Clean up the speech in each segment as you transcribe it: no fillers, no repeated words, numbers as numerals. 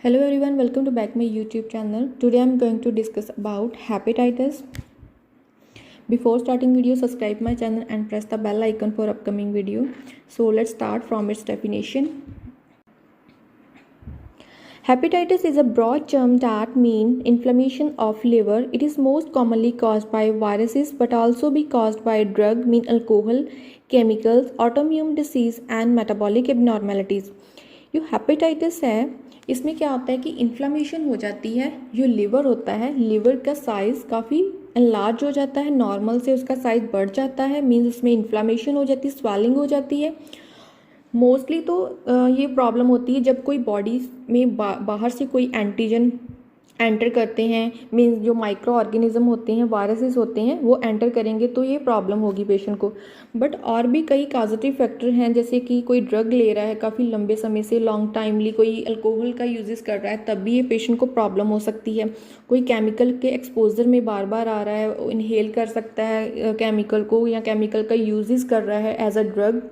Hello everyone, welcome to back my YouTube channel. Today I am going to discuss about hepatitis. Before starting video, subscribe my channel and press the bell icon for upcoming video. So let's start from its definition. Hepatitis is a broad term that means inflammation of liver. It is most commonly caused by viruses but also be caused by drug, mean alcohol, chemicals, autoimmune disease and metabolic abnormalities. जो hepatitis है इसमें क्या होता है कि inflammation हो जाती है। जो लिवर होता है, लिवर का साइज़ काफ़ी लार्ज हो जाता है, नॉर्मल से उसका साइज़ बढ़ जाता है, मीन्स उसमें इन्फ्लामेशन हो जाती है, स्वेलिंग हो जाती है। मोस्टली तो ये प्रॉब्लम होती है जब कोई बॉडी में बाहर से कोई एंटीजन एंटर करते हैं, मीन्स जो माइक्रो ऑर्गेनिज्म होते हैं, वायरसेस होते हैं, वो एंटर करेंगे तो ये प्रॉब्लम होगी पेशेंट को। बट और भी कई कॉजेटिव फैक्टर हैं, जैसे कि कोई ड्रग ले रहा है काफ़ी लंबे समय से, लॉन्ग टाइमली कोई अल्कोहल का यूजेस कर रहा है, तब भी ये पेशेंट को प्रॉब्लम हो सकती है। कोई केमिकल के एक्सपोजर में बार बार आ रहा है, इनहेल कर सकता है केमिकल को, या केमिकल का यूजेस कर रहा है as a drug.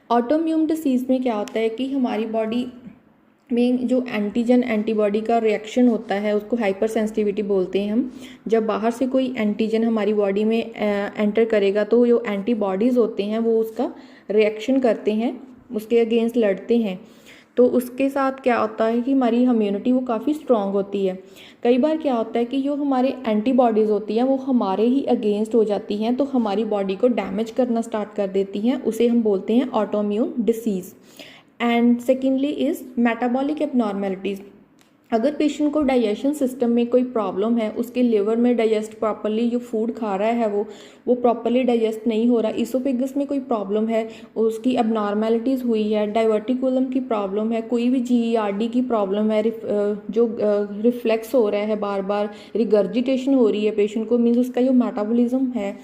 Autoimmune disease में क्या होता है कि हमारी बॉडी में जो एंटीजन एंटीबॉडी का रिएक्शन होता है उसको हाइपर सेंसिटिविटी बोलते हैं हम। जब बाहर से कोई एंटीजन हमारी बॉडी में एंटर करेगा तो जो एंटीबॉडीज़ होते हैं वो उसका रिएक्शन करते हैं, उसके अगेंस्ट लड़ते हैं। तो उसके साथ क्या होता है कि हमारी इम्यूनिटी वो काफ़ी स्ट्रॉन्ग होती है। कई बार क्या होता है कि जो हमारे एंटीबॉडीज़ होती हैं वो हमारे ही अगेंस्ट हो जाती हैं, तो हमारी बॉडी को डैमेज करना स्टार्ट कर देती हैं, उसे हम बोलते हैं autoimmune disease. And secondly is metabolic abnormalities. अगर पेशेंट को डाइजेशन सिस्टम में कोई प्रॉब्लम है, उसके लिवर में डाइजेस्ट प्रॉपरली जो फूड खा रहा है वो प्रॉपरली डाइजेस्ट नहीं हो रहा, इसोफेगस में कोई प्रॉब्लम है, उसकी एबनॉर्मेलिटीज़ हुई है, डाइवर्टिकुलम की प्रॉब्लम है, कोई भी GERD की प्रॉब्लम है, जो रिफ्लेक्स हो रहा है, बार बार रिगर्जिटेशन हो रही है पेशेंट को, मीन्स उसका जो मेटाबॉलिज्म है।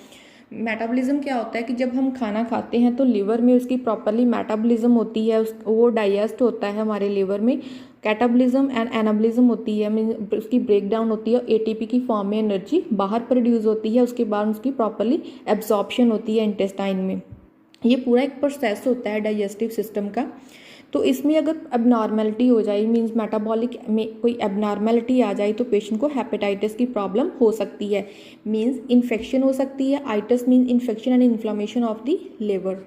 मेटाबॉलिज्म क्या होता है कि जब हम खाना खाते हैं तो लिवर में उसकी प्रॉपरली मेटाबॉलिज्म होती है, वो डाइजेस्ट होता है हमारे लिवर में। कैटाबॉलिज्म एंड एनाबॉलिज्म होती है, मीन उसकी ब्रेक डाउन होती है, ATP की फॉर्म में एनर्जी बाहर प्रोड्यूस होती है, उसके बाद उसकी प्रॉपरली एब्जॉर्प्शन होती है इंटेस्टाइन में। ये पूरा एक प्रोसेस होता है डाइजेस्टिव सिस्टम का। तो इसमें अगर एबनॉर्मेलिटी हो जाए, मीन्स मेटाबॉलिक में कोई एबनॉर्मेलिटी आ जाए, तो पेशेंट को हेपेटाइटिस की प्रॉब्लम हो सकती है। मीन्स इन्फेक्शन हो सकती है। Itis means infection and inflammation of the liver.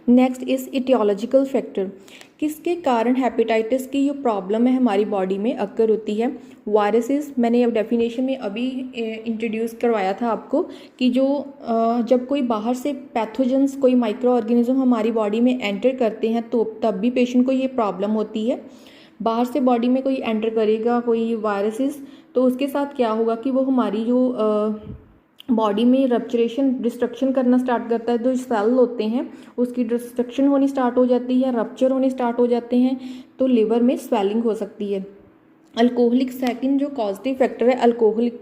Next is aetiological factor. किसके कारण हेपेटाइटिस की जो प्रॉब्लम है हमारी बॉडी में अक्कर होती है? वायरसेस, मैंने अब डेफिनेशन में अभी इंट्रोड्यूस करवाया था आपको कि जो जब कोई बाहर से पैथोजेंस, कोई माइक्रो ऑर्गेनिज्म हमारी बॉडी में एंटर करते हैं तो तब भी पेशेंट को ये प्रॉब्लम होती है। बाहर से बॉडी में कोई एंटर करेगा कोई वायरसेस, तो उसके साथ क्या होगा कि वो हमारी जो बॉडी में रप्चरेशन, डिस्ट्रक्शन करना स्टार्ट करता है। जो सेल होते हैं उसकी डिस्ट्रक्शन होनी स्टार्ट हो जाती है, रप्चर होने स्टार्ट हो जाते हैं, तो लिवर में स्वेलिंग हो सकती है। अल्कोहलिक, सेकंड जो पॉजिटिव फैक्टर है अल्कोहलिक।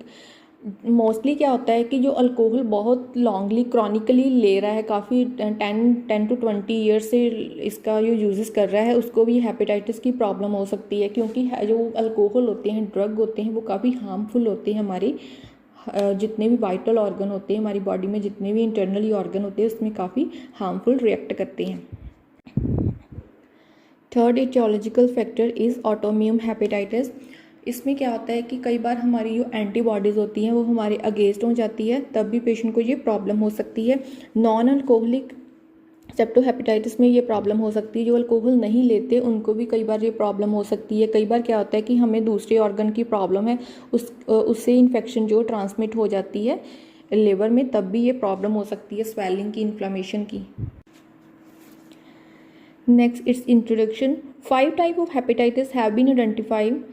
मोस्टली क्या होता है कि जो अल्कोहल बहुत लॉन्गली क्रॉनिकली ले रहा है, काफ़ी 10 to 20 ईयर्स से इसका जो यूजेस कर रहा है, उसको भी हेपेटाइटिस की प्रॉब्लम हो सकती है। क्योंकि जो अल्कोहल होते हैं, ड्रग होते हैं, वो काफ़ी हार्मफुल होते हैं। हमारी जितने भी वाइटल ऑर्गन होते हैं हमारी बॉडी में, जितने भी इंटरनली ऑर्गन होते हैं, उसमें काफ़ी हार्मफुल रिएक्ट करते हैं। Third aetiological factor is autoimmune hepatitis. इसमें क्या होता है कि कई बार हमारी जो एंटीबॉडीज़ होती हैं वो हमारे अगेंस्ट हो जाती है, तब भी पेशेंट को ये प्रॉब्लम हो सकती है। नॉन अल्कोहलिक सेप्टोहेपेटाइटिस में ये प्रॉब्लम हो सकती है। जो अल्कोहल नहीं लेते उनको भी कई बार ये प्रॉब्लम हो सकती है। कई बार क्या होता है कि हमें दूसरे ऑर्गन की प्रॉब्लम है, उससे इन्फेक्शन जो ट्रांसमिट हो जाती है लिवर में, तब भी ये प्रॉब्लम हो सकती है स्वेलिंग की, इन्फ्लामेशन की। Next it's introduction. 5 type of hepatitis have been identified.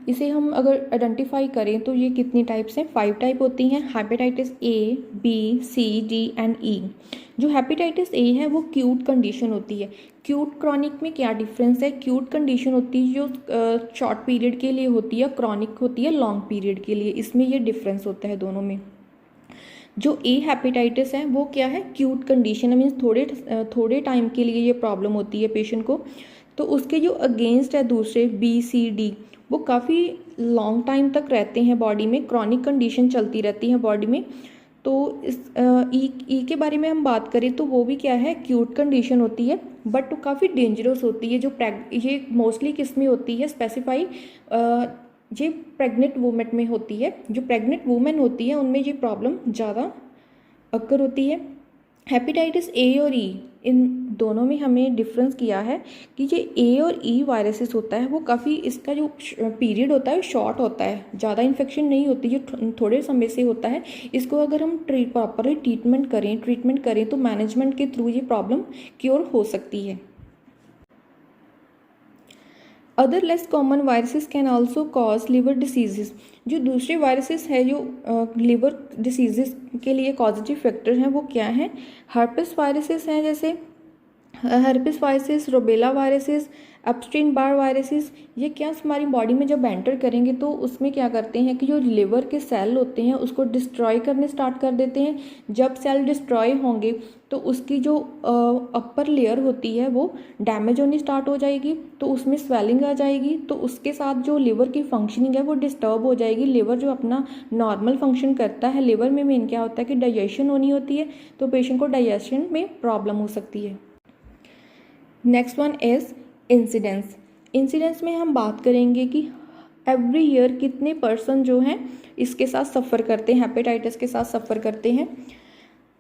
इसे हम अगर आइडेंटिफाई करें तो ये कितनी टाइप्स हैं? 5 टाइप होती हैं। Hepatitis A, B, C, D and E। जो हेपेटाइटिस A है वो क्यूट कंडीशन होती है। क्यूट क्रॉनिक में क्या डिफरेंस है? क्यूट कंडीशन होती है जो शॉर्ट पीरियड के लिए होती है, क्रॉनिक होती है लॉन्ग पीरियड के लिए। इसमें ये डिफरेंस होता है दोनों में। जो A हेपेटाइटिस है वो क्या है? क्यूट कंडीशन है, मीन्स थोड़े टाइम के लिए ये प्रॉब्लम होती है पेशेंट को। तो उसके जो अगेंस्ट है दूसरे B, C, D, वो काफ़ी लॉन्ग टाइम तक रहते हैं बॉडी में, क्रॉनिक कंडीशन चलती रहती है बॉडी में। तो इस ई के बारे में हम बात करें तो वो भी क्या है, एक्यूट कंडीशन होती है, बट वो काफ़ी डेंजरस होती है। ये मोस्टली किस में होती है स्पेसिफाई, ये प्रेग्नेंट वूमेन में होती है। जो प्रेग्नेंट वूमेन होती है उनमें ये प्रॉब्लम ज़्यादा अक्कर होती है। हेपेटाइटिस ए और ई, इन दोनों में हमें डिफरेंस किया है कि जो ए और ई वायरसेस होता है वो काफ़ी, इसका जो पीरियड होता है शॉर्ट होता है, ज़्यादा इन्फेक्शन नहीं होती, जो थोड़े समय से होता है। इसको अगर हम प्रॉपरली ट्रीटमेंट करें तो मैनेजमेंट के थ्रू ये प्रॉब्लम क्योर हो सकती है। Other less common viruses can also cause liver diseases. जो दूसरे वायरसेस है जो लिवर डिसीजेज के लिए कॉजेटिव फैक्टर हैं वो क्या हैं, हर्पेस वायरसेस हैं, जैसे हर्पिस वायरसेस, रोबेला वायरसेस, एब्स्टीन बार वायरसेस। ये क्या हमारी बॉडी में जब एंटर करेंगे तो उसमें क्या करते हैं कि जो लिवर के सेल होते हैं उसको डिस्ट्रॉय करने स्टार्ट कर देते हैं। जब सेल डिस्ट्रॉय होंगे तो उसकी जो अपर लेयर होती है वो डैमेज होनी स्टार्ट हो जाएगी, तो उसमें स्वेलिंग आ जाएगी, तो उसके साथ जो लिवर की फंक्शनिंग है वो डिस्टर्ब हो जाएगी। लिवर जो अपना नॉर्मल फंक्शन करता है, लिवर में मेन क्या होता है कि डाइजेशन होनी होती है, तो पेशेंट को डाइजेशन में प्रॉब्लम हो सकती है। Next one is incidence. Incidence में हम बात करेंगे कि एवरी ईयर कितने पर्सन जो हैं इसके साथ सफ़र करते हैं, हेपेटाइटिस के साथ सफ़र करते हैं।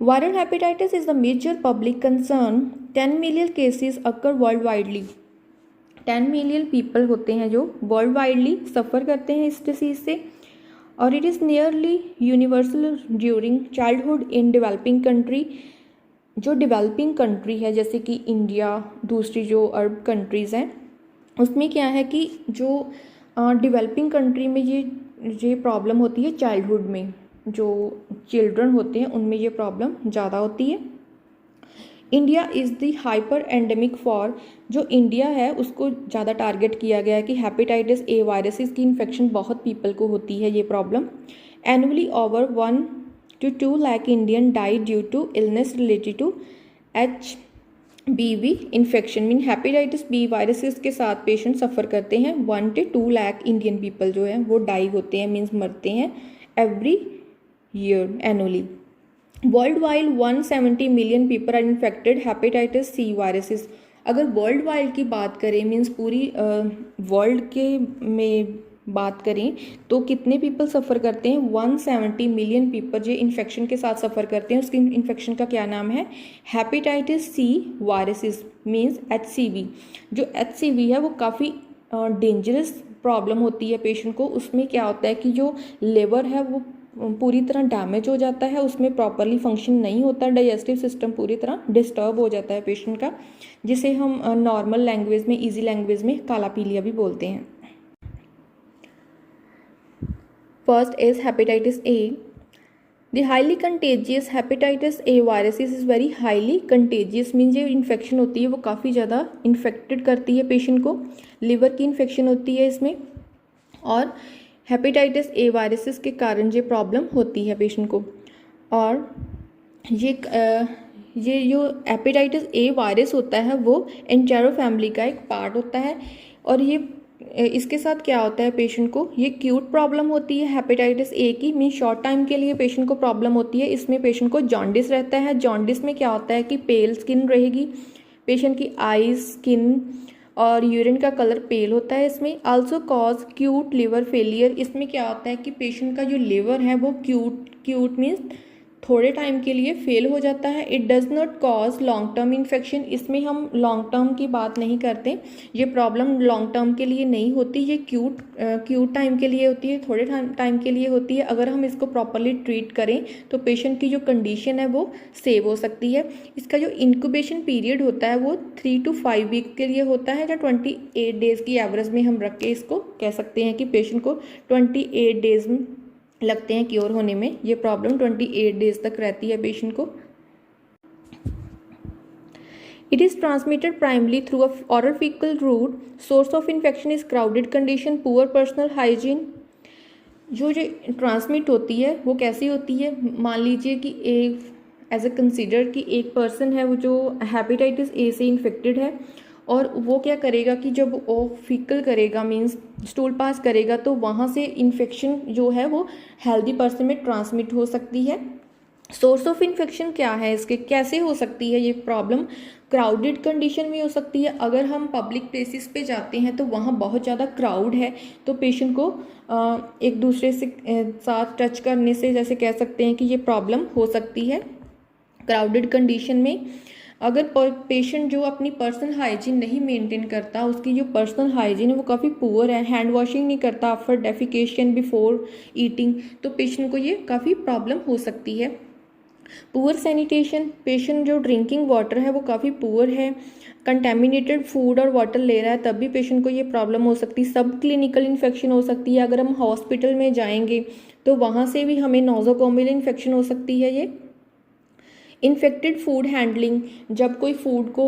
Viral hepatitis is the major public concern. 10 million cases occur world widely. 10 million people होते हैं जो वर्ल्ड वाइडली सफ़र करते हैं इस डिसीज़ से, और it is nearly universal during childhood in developing country. जो डेवलपिंग कंट्री है जैसे कि इंडिया, दूसरी जो अरब कंट्रीज़ हैं, उसमें क्या है कि जो डेवलपिंग कंट्री में ये प्रॉब्लम होती है चाइल्डहुड में, जो चिल्ड्रन होते हैं उनमें ये प्रॉब्लम ज़्यादा होती है। India is the hyper endemic for, जो इंडिया है उसको ज़्यादा टारगेट किया गया है कि हेपेटाइटिस ए वायरसेस की इन्फेक्शन बहुत पीपल को होती है ये problem. Annually over 1 to 2 lakh Indian died due to illness related to HBV infection। Mean hepatitis B viruses के साथ पेशेंट सफ़र करते हैं। 1 to 2 lakh इंडियन पीपल जो है वो डाई होते हैं, मीन्स मरते हैं every year annually. World wide 170 million people are infected hepatitis C viruses. अगर वर्ल्ड वाइड की बात करें, मीन्स पूरी वर्ल्ड के में बात करें तो कितने पीपल सफ़र करते हैं, 170 मिलियन पीपल जो इन्फेक्शन के साथ सफ़र करते हैं। उसकी इन्फेक्शन का क्या नाम है, hepatitis C viruses, means HCV। जो HCV है वो काफ़ी डेंजरस प्रॉब्लम होती है पेशेंट को। उसमें क्या होता है कि जो लिवर है वो पूरी तरह डैमेज हो जाता है, उसमें प्रॉपरली फंक्शन नहीं होता, डाइजेस्टिव सिस्टम पूरी तरह डिस्टर्ब हो जाता है पेशेंट का, जिसे हम नॉर्मल लैंग्वेज में, ईजी लैंग्वेज में काला पीलिया भी बोलते हैं। First is hepatitis A. The highly contagious hepatitis A viruses is very highly contagious, means जो इन्फेक्शन होती है वो काफ़ी ज़्यादा इन्फेक्टेड करती है पेशेंट को। लिवर की इन्फेक्शन होती है इसमें, और हेपेटाइटिस ए वायरसेस के कारण ये प्रॉब्लम होती है पेशेंट को। और ये जो हेपेटाइटिस ए वायरस होता है वो एंटेरो फैमिली का एक पार्ट होता है, और ये इसके साथ क्या होता है पेशेंट को, ये क्यूट प्रॉब्लम होती है हेपेटाइटिस ए की, मीन शॉर्ट टाइम के लिए पेशेंट को प्रॉब्लम होती है। इसमें पेशेंट को जॉन्डिस रहता है। जॉन्डिस में क्या होता है कि पेल स्किन रहेगी, पेशेंट की आईज, स्किन और यूरिन का कलर पेल होता है। इसमें also cause cute liver failure. इसमें क्या होता है कि पेशेंट का जो लिवर है वो क्यूट मीन्स थोड़े टाइम के लिए फेल हो जाता है। It does not cause long term infection. इसमें हम लॉन्ग टर्म की बात नहीं करते, ये प्रॉब्लम लॉन्ग टर्म के लिए नहीं होती, ये क्यूट टाइम के लिए होती है, थोड़े टाइम के लिए होती है। अगर हम इसको प्रॉपरली ट्रीट करें तो पेशेंट की जो कंडीशन है वो सेव हो सकती है। इसका जो इंक्यूबेशन पीरियड होता है वो 3 to 5 वीक के लिए होता है, या 28 डेज़ की एवरेज में हम रख के इसको कह सकते हैं कि पेशेंट को 28 डेज़ लगते हैं क्योर होने में। ये प्रॉब्लम 28 डेज तक रहती है पेशेंट को। It is transmitted primarily through a oral faecal route. Source of infection is crowded condition, poor personal hygiene. जो ट्रांसमिट होती है वो कैसी होती है, मान लीजिए कि एज ए कंसिडर कि एक पर्सन है वो जो हेपेटाइटिस ए से इन्फेक्टेड है, और वो क्या करेगा कि जब वो फीकल करेगा, मींस स्टूल पास करेगा, तो वहाँ से इन्फेक्शन जो है वो हेल्दी पर्सन में ट्रांसमिट हो सकती है। सोर्स ऑफ इन्फेक्शन क्या है इसके, कैसे हो सकती है ये प्रॉब्लम? क्राउडेड कंडीशन में हो सकती है। अगर हम पब्लिक प्लेसेस पे जाते हैं तो वहाँ बहुत ज़्यादा क्राउड है तो पेशेंट को एक दूसरे से साथ टच करने से जैसे कह सकते हैं कि ये प्रॉब्लम हो सकती है क्राउडेड कंडीशन में। अगर पेशेंट जो अपनी पर्सनल हाइजीन नहीं मेंटेन करता, उसकी जो पर्सनल हाइजीन है वो काफ़ी पुअर है, हैंड वॉशिंग नहीं करता आफ्टर डेफिकेशन बिफोर ईटिंग, तो पेशेंट को ये काफ़ी प्रॉब्लम हो सकती है। पुअर सैनिटेशन, पेशेंट जो ड्रिंकिंग वाटर है वो काफ़ी पुअर है, कंटेमिनेटेड फूड और वाटर ले रहा है तब भी पेशेंट को ये प्रॉब्लम हो सकती है। सब क्लिनिकल इन्फेक्शन हो सकती है। अगर हम हॉस्पिटल में जाएंगे तो वहाँ से भी हमें नोज़ोकोमियल इन्फेक्शन हो सकती है। ये इन्फेक्टेड फूड हैंडलिंग, जब कोई फूड को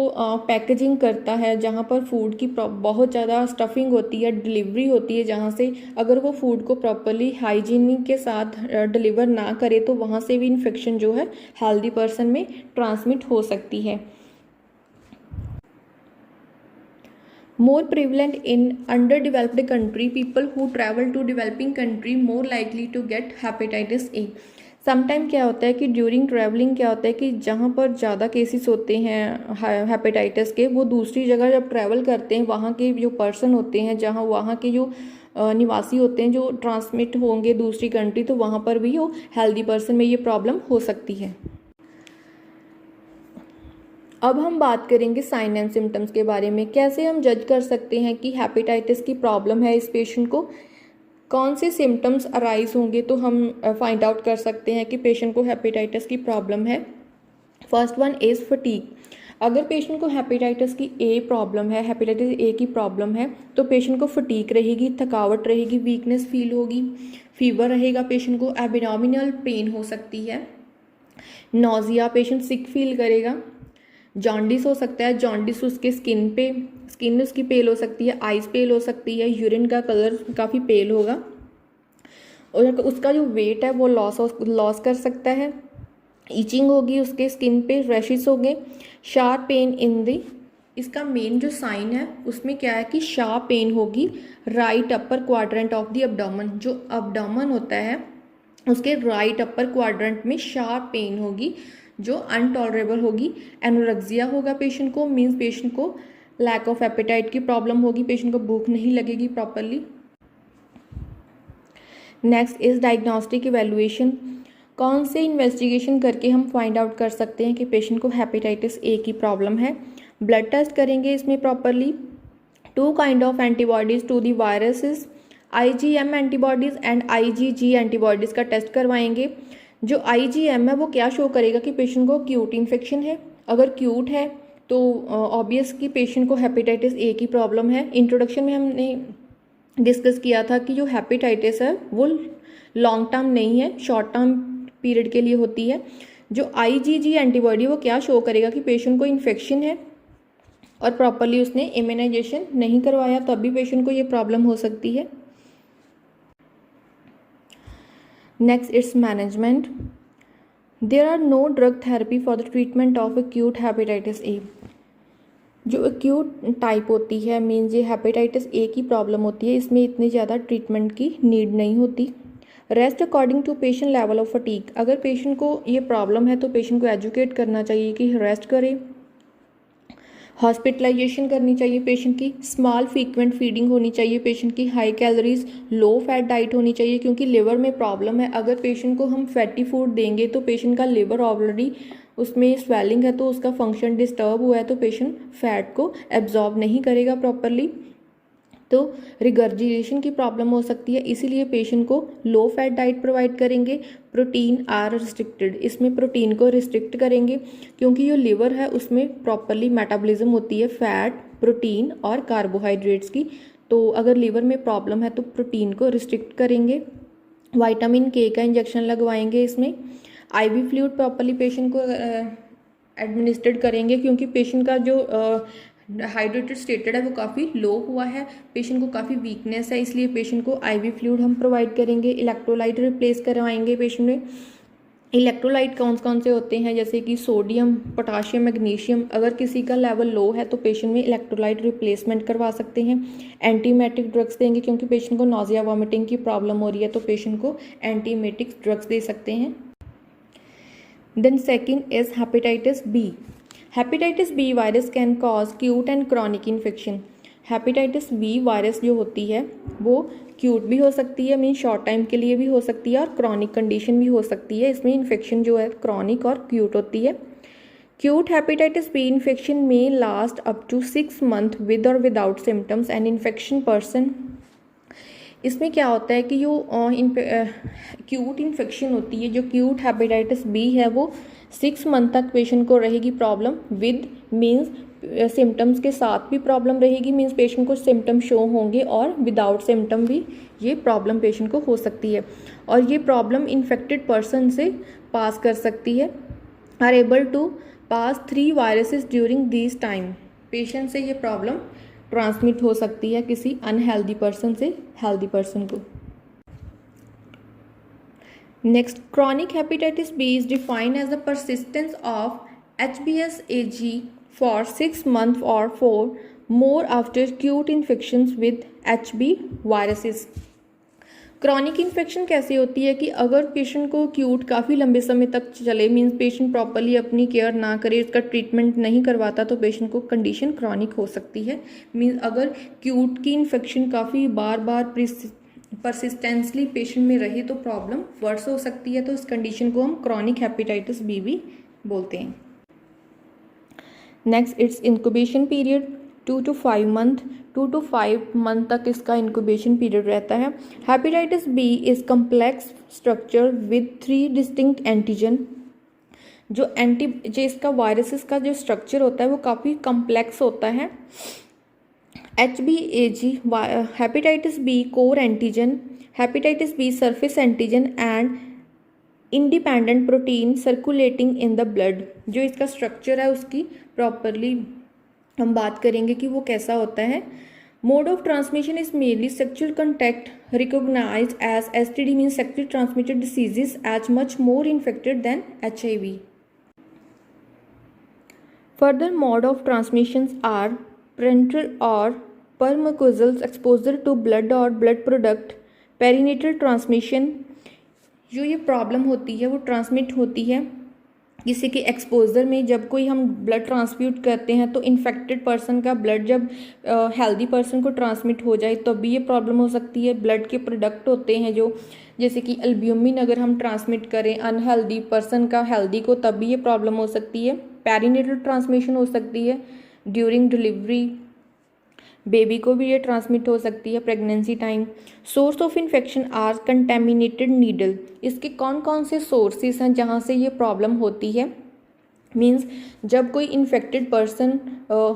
पैकेजिंग करता है जहाँ पर फूड की बहुत ज़्यादा स्टफिंग होती है, डिलीवरी होती है जहाँ से, अगर वो फूड को प्रॉपरली हाइजीन के साथ डिलीवर ना करे तो वहाँ से भी इन्फेक्शन जो है हेल्दी पर्सन में ट्रांसमिट हो सकती है। More prevalent in underdeveloped country, people who travel to developing country more likely to get hepatitis A। Sometime क्या होता है कि ड्यूरिंग ट्रैवलिंग क्या होता है कि जहाँ पर ज़्यादा केसेस होते हैं हेपेटाइटिस के, वो दूसरी जगह जब ट्रैवल करते हैं वहाँ के जो पर्सन होते हैं, जहाँ वहाँ के जो निवासी होते हैं जो ट्रांसमिट होंगे दूसरी कंट्री, तो वहाँ पर भी वो हेल्दी पर्सन में ये प्रॉब्लम हो सकती है। अब हम बात करेंगे साइन एंड सिम्टम्स के बारे में। कैसे हम जज कर सकते हैं कि हेपेटाइटिस की प्रॉब्लम है इस पेशेंट को, कौन से सिम्टम्स अराइज होंगे तो हम फाइंड आउट कर सकते हैं कि पेशेंट को हेपेटाइटिस की प्रॉब्लम है। First one is fatigue. अगर पेशेंट को हेपेटाइटिस की ए प्रॉब्लम है, हेपेटाइटिस ए की प्रॉब्लम है, तो पेशेंट को फटीग रहेगी, थकावट रहेगी, वीकनेस फील होगी, फीवर रहेगा, पेशेंट को एब्डोमिनल पेन हो सकती है, नोजिया, पेशेंट सिक फील करेगा, जॉन्डिस हो सकता है, जॉन्डिस उसके स्किन उसकी पेल हो सकती है, आइज पेल हो सकती है, यूरिन का कलर काफ़ी पेल होगा और उसका जो वेट है वो लॉस कर सकता है, ईचिंग होगी उसके स्किन पे, रैशेस होंगे, शार्प पेन इन दी, इसका मेन जो साइन है उसमें क्या है कि शार्प पेन होगी right upper quadrant of the abdomen, जो एब्डोमेन होता है उसके राइट अपर क्वाड्रेंट में शार्प पेन होगी जो अनटॉलरेबल होगी। एनोरेक्सिया होगा पेशेंट को, मीन्स पेशेंट को लैक ऑफ एपेटाइट की प्रॉब्लम होगी, पेशेंट को भूख नहीं लगेगी properly. Next is diagnostic evaluation. कौन से इन्वेस्टिगेशन करके हम फाइंड आउट कर सकते हैं कि पेशेंट को हेपेटाइटिस ए की प्रॉब्लम है? ब्लड टेस्ट करेंगे इसमें properly, 2 kind of antibodies to the viruses, IgM antibodies and IgG antibodies का टेस्ट करवाएंगे। जो IgM है वो क्या शो करेगा कि पेशेंट को एक्यूट इन्फेक्शन है, अगर एक्यूट है तो ऑब्वियस कि पेशेंट को हेपेटाइटिस ए की प्रॉब्लम है। इंट्रोडक्शन में हमने डिस्कस किया था कि जो हेपेटाइटिस है वो लॉन्ग टर्म नहीं है, शॉर्ट टर्म पीरियड के लिए होती है। जो IgG एंटीबॉडी वो क्या शो करेगा कि पेशेंट को इन्फेक्शन है और प्रॉपरली उसने इम्यूनाइजेशन नहीं करवाया, तब भी पेशेंट को ये प्रॉब्लम हो सकती है। Next it's management. There are no drug therapy for the treatment of acute hepatitis A. जो एक्यूट टाइप होती है, मीन्स ये हेपेटाइटिस ए की प्रॉब्लम होती है, इसमें इतनी ज़्यादा ट्रीटमेंट की नीड नहीं होती। Rest according to patient level of fatigue. अगर पेशेंट को ये प्रॉब्लम है तो पेशेंट को एजुकेट करना चाहिए कि रेस्ट करे, हॉस्पिटलाइजेशन करनी चाहिए पेशेंट की, स्मॉल फ्रीक्वेंट फीडिंग होनी चाहिए पेशेंट की, high calories low fat diet होनी चाहिए क्योंकि लिवर में प्रॉब्लम है। अगर पेशेंट को हम फैटी फूड देंगे तो पेशेंट का लिवर ऑलरेडी उसमें स्वेलिंग है तो उसका फंक्शन डिस्टर्ब हुआ है तो पेशेंट फैट को एब्जॉर्ब नहीं करेगा प्रॉपरली, तो रिगर्जिटेशन की प्रॉब्लम हो सकती है। इसीलिए पेशेंट को लो फैट डाइट प्रोवाइड करेंगे। प्रोटीन आर रिस्ट्रिक्टेड, इसमें प्रोटीन को रिस्ट्रिक्ट करेंगे क्योंकि जो लिवर है उसमें प्रॉपरली मेटाबॉलिज्म होती है फैट, प्रोटीन और कार्बोहाइड्रेट्स की, तो अगर लिवर में प्रॉब्लम है तो प्रोटीन को रिस्ट्रिक्ट करेंगे। विटामिन के का इंजेक्शन लगवाएंगे इसमें। IV फ्लूइड प्रॉपरली पेशेंट को एडमिनिस्ट्रेट करेंगे क्योंकि पेशेंट का जो हाइड्रेटेड स्टेटेड है वो काफ़ी लो हुआ है, पेशेंट को काफ़ी वीकनेस है, इसलिए पेशेंट को IV फ्लूइड हम प्रोवाइड करेंगे। इलेक्ट्रोलाइट रिप्लेस करवाएंगे पेशेंट में। इलेक्ट्रोलाइट कौन से होते हैं, जैसे कि सोडियम, पोटाशियम, मैग्नीशियम। अगर किसी का लेवल लो है तो पेशेंट में इलेक्ट्रोलाइट रिप्लेसमेंट करवा सकते हैं। एंटीमेटिक ड्रग्स देंगे क्योंकि पेशेंट को नोजिया वॉमिटिंग की प्रॉब्लम हो रही है तो पेशेंट को एंटीमेटिक ड्रग्स दे सकते हैं। Then second is hepatitis B. Hepatitis B virus can cause acute and chronic infection. Hepatitis B virus जो होती है वो क्यूट भी हो सकती है, मीन शॉर्ट टाइम के लिए भी हो सकती है और क्रॉनिक कंडीशन भी हो सकती है. इसमें इन्फेक्शन जो है क्रॉनिक और क्यूट होती है. क्यूट हेपेटाइटिस बी इन्फेक्शन में last up to 6 months with or without symptoms and infection person. इसमें क्या होता है कि जो क्यूट इन्फेक्शन होती है, जो क्यूट हेपेटाइटिस बी है, वो 6 months तक पेशेंट को रहेगी प्रॉब्लम. विद मीन्स सिम्टम्स के साथ भी प्रॉब्लम रहेगी, मीन्स पेशेंट को सिम्टम शो होंगे, और विदाउट सिम्टम भी ये प्रॉब्लम पेशेंट को हो सकती है. और ये प्रॉब्लम इन्फेक्टेड पर्सन से पास कर सकती है. Are able to pass 3 viruses during this time. Patient से ये प्रॉब्लम ट्रांसमिट हो सकती है किसी अनहेल्दी पर्सन से हेल्दी पर्सन को. Next, chronic hepatitis B is defined as the persistence of HBsAg for 6 months or for more after acute infections with HB viruses. Chronic infection कैसे होती है कि अगर पेशेंट को क्यूट काफ़ी लंबे समय तक चले, मीन्स पेशेंट प्रॉपरली अपनी केयर ना करे, इसका ट्रीटमेंट नहीं करवाता, तो पेशेंट को कंडीशन क्रॉनिक हो सकती है. मीन्स अगर क्यूट की इन्फेक्शन काफ़ी बार बार परसिस्टेंसली पेशेंट में रहे तो प्रॉब्लम वर्स हो सकती है. तो इस कंडीशन को हम क्रॉनिक हेपेटाइटिस बी भी बोलते हैं. Next, it's incubation period 2 to 5 months. 2 to 5 months तक इसका इंक्यूबेशन पीरियड रहता है. Hepatitis B is complex structure with 3 distinct antigen. जो इसका वायरसेस का जो स्ट्रक्चर होता है वो काफ़ी कम्प्लेक्स होता है. HBAG hepatitis B core antigen, hepatitis B surface antigen and independent protein circulating in the blood. जो इसका स्ट्रक्चर है उसकी प्रॉपरली हम बात करेंगे कि वो कैसा होता है. Mode of transmission is mainly sexual contact recognised as STD means sexually transmitted diseases as much more infected than HIV. Further mode of transmissions are parental और परमुकोजल एक्सपोजर टू ब्लड और ब्लड प्रोडक्ट. पेरिनेटल ट्रांसमिशन, जो ये problem होती है वो transmit होती है किसी के एक्सपोजर में. जब कोई हम ब्लड ट्रांसफ्यूट करते हैं तो इन्फेक्टेड पर्सन का ब्लड जब हेल्दी पर्सन को ट्रांसमिट हो जाए तो भी ये प्रॉब्लम हो सकती है. ब्लड के प्रोडक्ट होते हैं जो, जैसे कि एल्ब्यूमिन अगर हम ट्रांसमिट करें अनहेल्दी पर्सन का हेल्दी को, तब भी ये प्रॉब्लम हो सकती है. पेरिनेटल ट्रांसमिशन हो सकती है ड्यूरिंग डिलीवरी, बेबी को भी ये ट्रांसमिट हो सकती है pregnancy time. Source of infection are contaminated needle. इसके कौन कौन से सोर्सेज हैं जहाँ से ये प्रॉब्लम होती है. मीन्स जब कोई इन्फेक्टेड पर्सन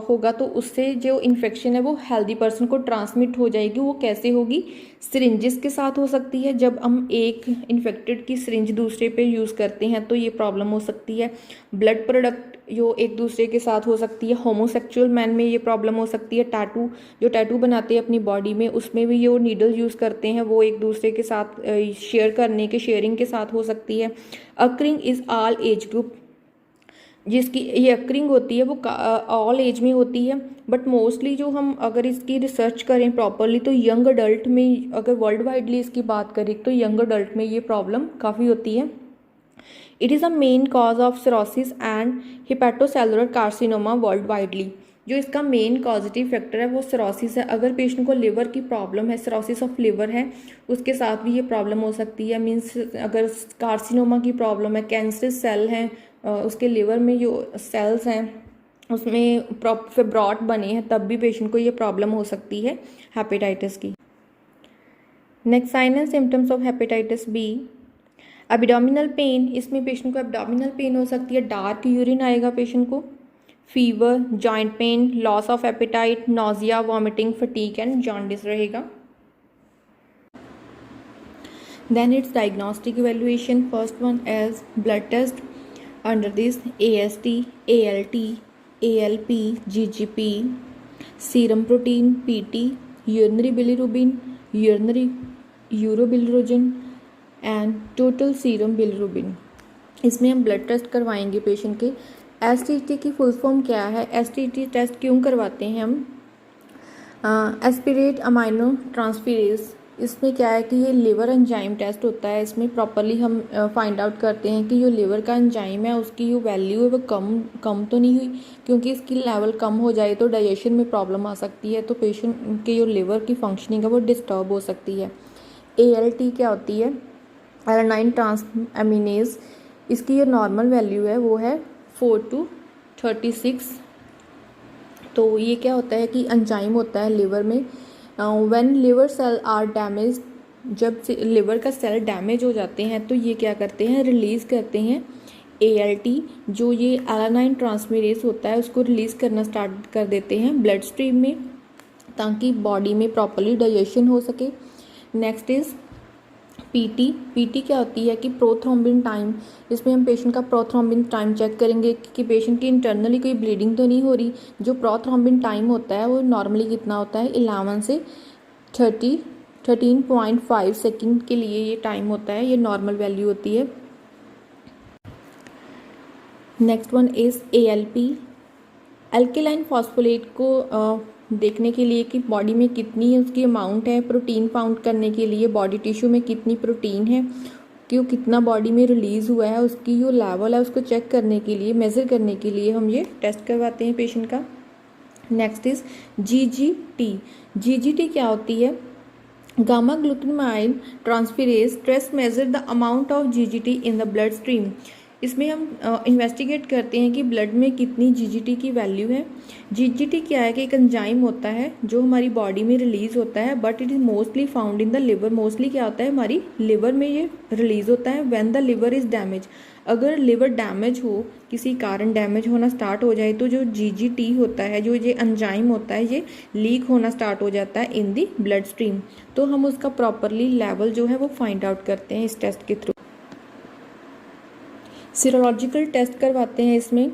होगा तो उससे जो इन्फेक्शन है वो हेल्दी पर्सन को ट्रांसमिट हो जाएगी. वो कैसे होगी, सिरिंजेस के साथ हो सकती है. जब हम एक इन्फेक्टेड की सिरिंज दूसरे पे यूज़ करते हैं तो ये प्रॉब्लम हो सकती है. ब्लड प्रोडक्ट जो एक दूसरे के साथ हो सकती है. होमोसेक्सुअल मैन में ये प्रॉब्लम हो सकती है. टैटू बनाते हैं अपनी बॉडी में, उसमें भी ये नीडल यूज़ करते हैं, वो एक दूसरे के साथ शेयरिंग के साथ हो सकती है. Occurring is all age group. जिसकी ये अकरिंग होती है वो ऑल एज में होती है, बट मोस्टली जो हम अगर इसकी रिसर्च करें प्रॉपरली तो यंग अडल्ट में, अगर वर्ल्ड वाइडली इसकी बात करें तो यंग अडल्ट में ये प्रॉब्लम काफ़ी होती है. It is a main cause of cirrhosis and hepatocellular carcinoma world widely. जो इसका मेन कॉजिटिव फैक्टर है वो सिरोसिस है. अगर पेशेंट को लिवर की प्रॉब्लम है, सिरोसिस ऑफ लिवर है, उसके साथ भी ये प्रॉब्लम हो सकती है. मीन्स अगर कार्सिनोमा की प्रॉब्लम है, कैंसरस सेल हैं उसके लिवर में, जो सेल्स हैं उसमें फिब्रॉट बने हैं, तब भी पेशेंट को ये प्रॉब्लम हो सकती है हेपेटाइटिस की. Next, sign and symptoms of hepatitis B. Abdominal pain, इसमें पेशेंट को एब्डोमिनल पेन हो सकती है. डार्क यूरिन आएगा पेशेंट को. Fever, joint pain, loss of appetite, nausea, vomiting, fatigue and jaundice रहेगा. Then it's diagnostic evaluation. First one as blood test. Under this, AST, ALT, ALP, GGP, serum protein, PT, urinary bilirubin, urinary urobilirubin and total serum bilirubin. इसमें हम blood test करवाएंगे patient के. STT की full form क्या है, STT test क्यों करवाते हैं हम. एस्पिरेट अमाइनो ट्रांसफेरेज इसमें क्या है कि ये लिवर एंजाइम टेस्ट होता है। इसमें प्रॉपरली हम फाइंड आउट करते हैं कि जो लिवर का एंजाइम है उसकी जो वैल्यू है वो कम तो नहीं हुई, क्योंकि इसकी लेवल कम हो जाए तो डाइजेशन में प्रॉब्लम आ सकती है, तो पेशेंट के जो लिवर की फंक्शनिंग है वो डिस्टर्ब हो सकती है। ALT क्या होती है? Alanine transaminase. इसकी जो नॉर्मल वैल्यू है वो है 4 to 36। तो ये क्या होता है कि एंजाइम होता है लिवर में। When liver cell are damage, जब लिवर का सेल डैमेज हो जाते हैं तो ये क्या करते हैं, रिलीज़ करते हैं ALT, जो ये एलानाइन ट्रांसमेरेज होता है उसको रिलीज़ करना स्टार्ट कर देते हैं ब्लड स्ट्रीम में, ताकि बॉडी में प्रॉपरली डाइजेशन हो सके। नेक्स्ट इज़ PT क्या होती है कि प्रोथ्रोम्बिन टाइम। इसमें हम पेशेंट का प्रोथ्रोम्बिन टाइम चेक करेंगे कि पेशेंट की इंटरनली कोई ब्लीडिंग तो नहीं हो रही। जो प्रोथ्रोम्बिन टाइम होता है वो नॉर्मली कितना होता है, 11 से 13.5 सेकेंड के लिए ये टाइम होता है, ये नॉर्मल वैल्यू होती है। Next one is ALP। Alkaline phosphatase को देखने के लिए कि बॉडी में कितनी उसकी अमाउंट है, प्रोटीन फाउंड करने के लिए बॉडी टिश्यू में कितनी प्रोटीन है, कि वो कितना बॉडी में रिलीज़ हुआ है, उसकी जो लेवल है उसको चेक करने के लिए, मेज़र करने के लिए हम ये टेस्ट करवाते हैं पेशेंट का। नेक्स्ट इज़ GGT क्या होती है? Gamma glutamine transferase test measure the amount of GGT in the blood stream. इसमें हम इन्वेस्टिगेट करते हैं कि ब्लड में कितनी GGT की वैल्यू है। GGT क्या है कि एक एंजाइम होता है जो हमारी बॉडी में रिलीज़ होता है, but it is mostly found in the liver. Mostly क्या होता है, हमारी लिवर में ये रिलीज़ होता है when the liver is damage. अगर लिवर डैमेज हो, किसी कारण डैमेज होना स्टार्ट हो जाए, तो जो GGT होता है, जो ये एंजाइम होता है, ये लीक होना स्टार्ट हो जाता है इन दी ब्लड स्ट्रीम। तो हम उसका प्रॉपरली लेवल जो है वो फाइंड आउट करते हैं इस टेस्ट के थ्रू। सीरोलॉजिकल टेस्ट करवाते हैं। इसमें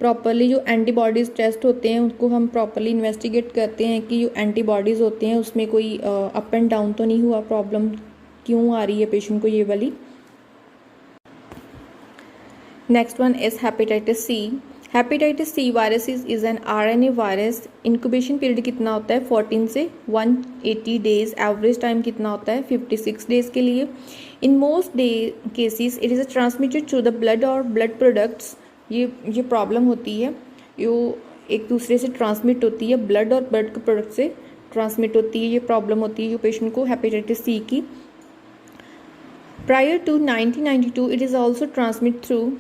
प्रॉपरली जो एंटीबॉडीज़ टेस्ट होते हैं उनको हम प्रॉपरली इन्वेस्टिगेट करते हैं कि जो एंटीबॉडीज़ होते हैं उसमें कोई अप एंड डाउन तो नहीं हुआ, प्रॉब्लम क्यों आ रही है पेशेंट को ये वाली। Next one is hepatitis C। Hepatitis C virus is an RNA virus. Incubation period कितना होता है, 14 से 180 डेज। एवरेज टाइम कितना होता है, 56 डेज के लिए। In most cases it is transmitted through the blood और ब्लड प्रोडक्ट्स। ये प्रॉब्लम होती है, यो एक दूसरे से ट्रांसमिट होती है, ब्लड और ब्लड के प्रोडक्ट से ट्रांसमिट होती है। ये प्रॉब्लम होती है जो पेशेंट को हेपेटाइटिस C की। Prior to 1992 it is also transmit through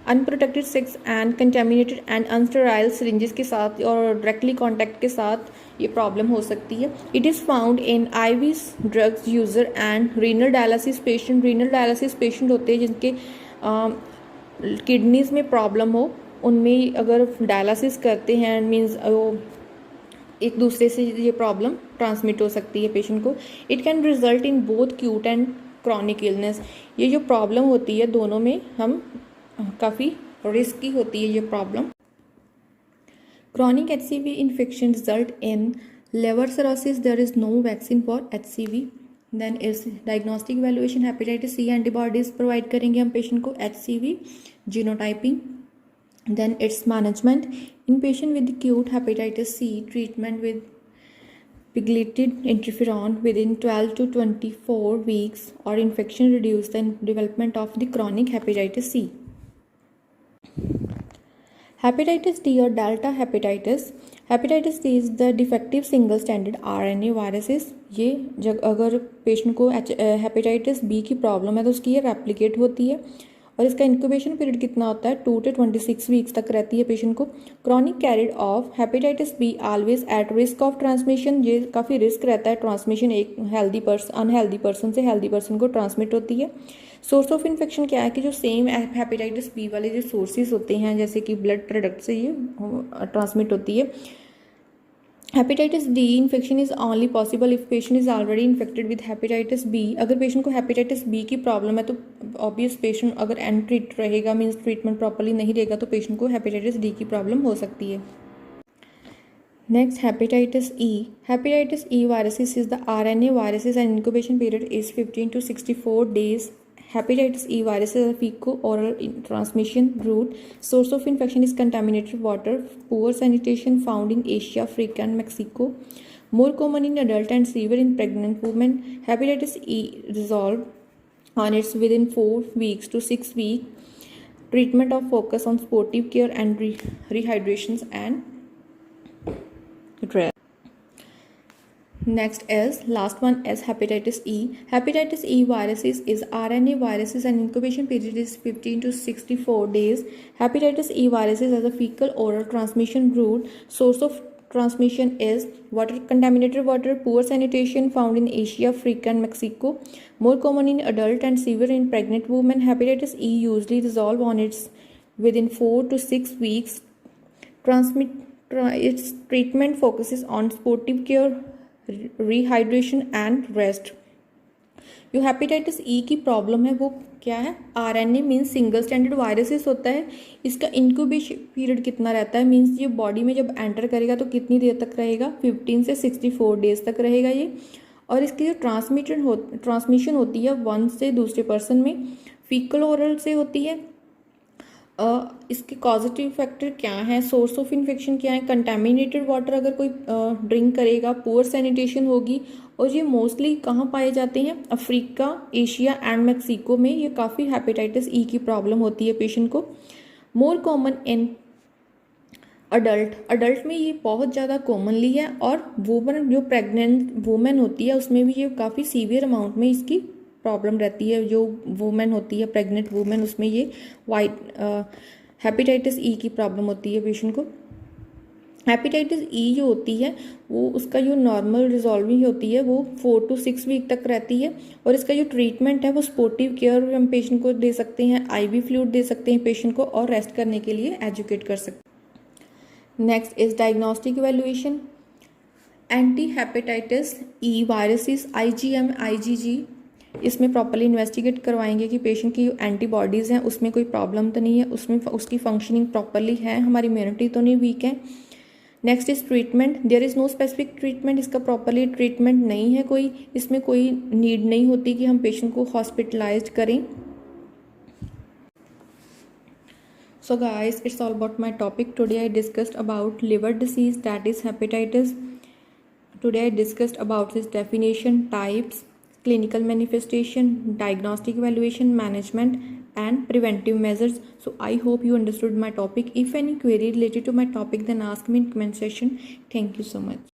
unprotected sex and contaminated and unsterile syringes के साथ और डायरेक्टली कॉन्टैक्ट के साथ ये प्रॉब्लम हो सकती है। It is found in IV drugs user and renal dialysis patient. Renal dialysis patient होते हैं जिनके किडनीज़ में प्रॉब्लम हो, उनमें अगर डायलिसिस करते हैं मीन्स एक दूसरे से ये प्रॉब्लम ट्रांसमिट हो सकती है पेशेंट को। It can result in both cute and chronic illness. ये जो प्रॉब्लम होती है दोनों में हम काफ़ी रिस्की होती है ये problem. Chronic HCV infection result in liver cirrhosis. There is no vaccine for HCV। Then is diagnostic valuation. Hepatitis C antibodies provide करेंगे हम पेशेंट को। HCV genotyping. Then it's management in patient with acute hepatitis C, treatment with pegylated interferon within 12 to 24 weeks or infection reduce the development of the chronic hepatitis C. Hepatitis D or delta hepatitis. Hepatitis D is the defective single stranded RNA viruses. ये जब अगर patient को hepatitis B की problem है तो उसकी ये replicate होती है और इसका इंक्यूबेशन पीरियड कितना होता है, 2 to 26 वीक्स तक रहती है पेशेंट को। Chronic carried of hepatitis B always at risk of transmission. ये काफ़ी रिस्क रहता है ट्रांसमिशन, एक अनहेल्दी पर्सन से हेल्दी पर्सन को ट्रांसमिट होती है। सोर्स ऑफ इन्फेक्शन क्या है कि जो सेम हेपेटाइटिस B वाले जो सोर्सेज होते हैं जैसे कि ब्लड प्रोडक्ट से ये ट्रांसमिट होती है। Hepatitis D infection is only possible if patient is already infected with hepatitis B। अगर पेशेंट को हेपेटाइटिस B की प्रॉब्लम है तो ऑब्वियस पेशेंट अगर अनट्रीट रहेगा, मीन्स ट्रीटमेंट प्रॉपरली नहीं रहेगा, तो पेशेंट को हेपेटाइटिस D की प्रॉब्लम हो सकती है। Next hepatitis E. Hepatitis E viruses is the RNA viruses and incubation period is 15 to 64 days. Hepatitis E virus is a fecal-oral transmission route. Source of infection is contaminated water, poor sanitation found in Asia, Africa and Mexico. More common in adult and severe in pregnant women. Hepatitis E resolve on its within 4 weeks to 6 weeks. Treatment of focus on sportive care and rehydrations and rest. Next is last one is hepatitis E. Hepatitis E viruses is RNA viruses and incubation period is 15 to 64 days. Hepatitis E viruses as a fecal oral transmission route. Source of transmission is water, contaminated water, poor sanitation found in Asia, Africa and Mexico. More common in adult and severe in pregnant women. Hepatitis E usually resolve on its within 4 to 6 weeks. Its treatment focuses on sportive care, rehydration and rest. जो hepatitis E की problem है वो क्या है? RNA means single standard viruses होता है. इसका incubation period कितना रहता है? मीन्स ये बॉडी में जब एंटर करेगा तो कितनी देर तक रहेगा? 15 से 64 डेज तक रहेगा ये. और इसकी जो ट्रांसमिशन होती है वन से दूसरे पर्सन में, फीकल ओरल से होती है. इसके कॉजेटिव फैक्टर क्या है? सोर्स ऑफ इन्फेक्शन क्या है? कंटेमिनेटेड वाटर अगर कोई ड्रिंक करेगा, पुअर सैनिटेशन होगी. और ये मोस्टली कहाँ पाए जाते हैं? अफ्रीका, एशिया एंड मैक्सिको में ये काफ़ी हेपेटाइटिस ई की प्रॉब्लम होती है पेशेंट को. मोर कॉमन इन अडल्ट में ये बहुत ज़्यादा कॉमनली है. और वुमन जो प्रेग्नेंट वुमेन होती है उसमें भी ये काफ़ी सीवियर अमाउंट में इसकी प्रॉब्लम रहती है. जो वुमेन होती है प्रेग्नेंट वुमेन उसमें ये हेपेटाइटिस ई की प्रॉब्लम होती है पेशेंट को. हेपेटाइटिस ई जो होती है वो उसका जो नॉर्मल रिजॉल्विंग होती है वो 4 to 6 वीक तक रहती है. और इसका जो ट्रीटमेंट है वो स्पोर्टिव केयर हम पेशेंट को दे सकते हैं, IV फ्लूइड दे सकते हैं पेशेंट को, और रेस्ट करने के लिए एजुकेट कर सकते हैं. Next is diagnostic evaluation. Anti hepatitis E viruses IgM, IgG इसमें प्रॉपर्ली इन्वेस्टिगेट करवाएंगे कि पेशेंट की एंटीबॉडीज़ हैं उसमें कोई प्रॉब्लम तो नहीं है, उसमें उसकी फंक्शनिंग प्रॉपर्ली है, हमारी इम्यूनिटी तो नहीं वीक है. Next is treatment. There is no specific treatment. इसका प्रॉपर्ली ट्रीटमेंट नहीं है कोई. इसमें कोई नीड नहीं होती कि हम पेशेंट को हॉस्पिटलाइज करें. So guys, it's all about my topic. Today I discussed about liver disease, that is hepatitis. Today I discussed about its definition, types, clinical manifestation, diagnostic evaluation, management and preventive measures. So I hope you understood my topic. If any query related to my topic then ask me in comment section. Thank you so much.